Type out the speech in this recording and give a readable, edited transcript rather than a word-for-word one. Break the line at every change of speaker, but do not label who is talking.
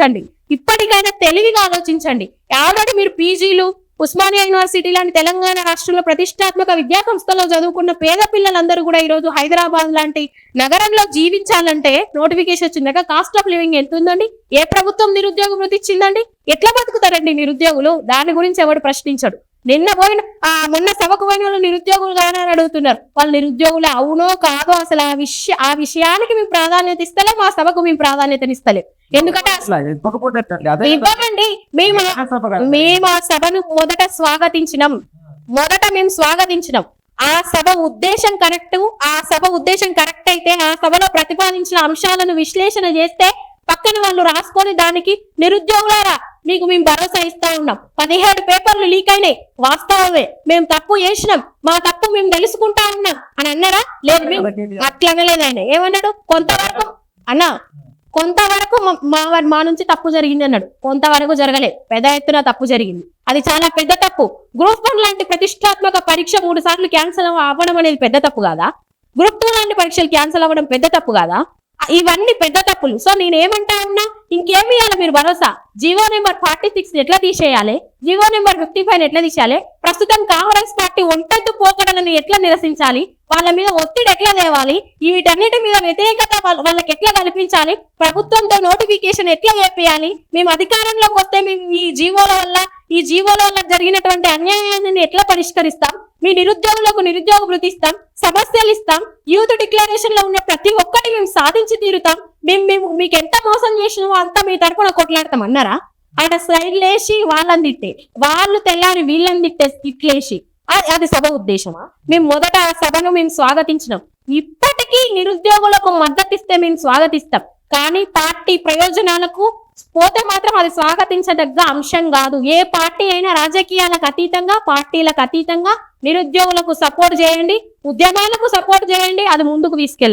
ఆలోచించండి, ఇప్పటికైనా తెలివిగా ఆలోచించండి. ఆల్రెడీ మీరు పీజీలు, ఉస్మానియా యూనివర్సిటీ లాంటి తెలంగాణ రాష్ట్రంలో ప్రతిష్టాత్మక విద్యా సంస్థలో చదువుకున్న పేద పిల్లలందరూ కూడా ఈ రోజు హైదరాబాద్ లాంటి నగరంలో జీవించాలంటే నోటిఫికేషన్ వచ్చిందాక కాస్ట్ ఆఫ్ లివింగ్ ఎంత ఉందండి? ఏ ప్రభుత్వం నిరుద్యోగ వృత్తి ఇచ్చిందండి? ఎట్లా బతుకుతారండి నిరుద్యోగులు? దాని గురించి ఎవడు ప్రశ్నించడు. మొన్న సభకు పోయిన వాళ్ళు నిరుద్యోగులు కాదని అడుగుతున్నారు. వాళ్ళు నిరుద్యోగులు అవునో కాదో అసలు ఆ విషయానికి మేము ప్రాధాన్యత ఇస్తలేం, మా సభకు మేము ప్రాధాన్యతనిస్తలేం. ఎందుకంటే ఇవ్వమండి. మేము ఆ సభను మొదట స్వాగతించినాం. ఆ సభ ఉద్దేశం కరెక్ట్ అయితే ఆ సభలో ప్రతిపాదించిన అంశాలను విశ్లేషణ చేస్తే పక్కన వాళ్ళు రాసుకొని దానికి నిరుద్యోగులారా మీకు మేము భరోసా ఇస్తా ఉన్నాం, 17 పేపర్లు లీక్ అయినాయి, వాస్తవమే, మేము తప్పు చేసినాం, మా తప్పు మేము తెలుసుకుంటా ఉన్నాం అని అన్నారా? లేదు, మేము అట్లా అనలేదు. ఆయన ఏమన్నాడు? కొంతవరకు మా నుంచి తప్పు జరిగింది అన్నాడు. కొంతవరకు జరగలేదు, పెద్ద ఎత్తున తప్పు జరిగింది. అది చాలా పెద్ద తప్పు. గ్రూప్ 1 లాంటి ప్రతిష్టాత్మక పరీక్ష 3 సార్లు క్యాన్సిల్ అవ్వడం అనేది పెద్ద తప్పు కాదా? గ్రూప్ 2 లాంటి పరీక్షలు క్యాన్సిల్ అవ్వడం పెద్ద తప్పు కాదా? ఇవన్నీ పెద్ద తప్పులు. సో నేనేమంటా ఉన్నా, ఇంకేమి ఇవ్వాలి మీరు భరోసా? జీవో నెంబర్ 46 ఎట్లా తీసేయాలి, జీవో నెంబర్ 55 ఎట్లా తీసేయాలి, ప్రస్తుతం కాంగ్రెస్ పార్టీ ఒంటెత్తు పోకడలను ఎట్లా నిరసించాలి, వాళ్ళ మీద ఒత్తిడి ఎట్లా తేవాలి, వీటన్నిటి మీద వ్యతిరేకత వాళ్ళకి ఎట్లా కల్పించాలి, ప్రభుత్వంతో నోటిఫికేషన్ ఎట్లా చేయాలి, మేము అధికారంలోకి వస్తే మేము ఈ జీవోల వల్ల జరిగినటువంటి అన్యాయాన్ని ఎట్లా పరిష్కరిస్తాం, మీ నిరుద్యోగులకు నిరుద్యోగ వృత్తి ఇస్తాం, సమస్యలు ఇస్తాం, యూత్ డిక్లరేషన్ లో ఉన్న ప్రతి ఒక్కటి మేము సాధించి తీరుతాం, మేము మీకు ఎంత మోసం చేసినామో అంతా మీ తరపున కొట్లాడతాం అన్నారా? ఆయన స్లైడ్లు వేసి వాళ్ళని తిట్టే, వాళ్ళు తెల్లారి వీళ్ళని తిట్లేసి అది సభ ఉద్దేశమా? మేము మొదట ఆ సభను మేము స్వాగతించినాం. ఇప్పటికీ నిరుద్యోగులకు మద్దతు ఇస్తే మేము స్వాగతిస్తాం. కానీ పార్టీ ప్రయోజనాలకు పోతే మాత్రం అది స్వాగతించదగ్గ అంశం కాదు. ఏ పార్టీ అయినా రాజకీయాలకు అతీతంగా, పార్టీలకు అతీతంగా నిరుద్యోగులకు సపోర్ట్ చేయండి, ఉద్యమాలకు సపోర్ట్ చేయండి, అది ముందుకు తీసుకెళ్ళండి.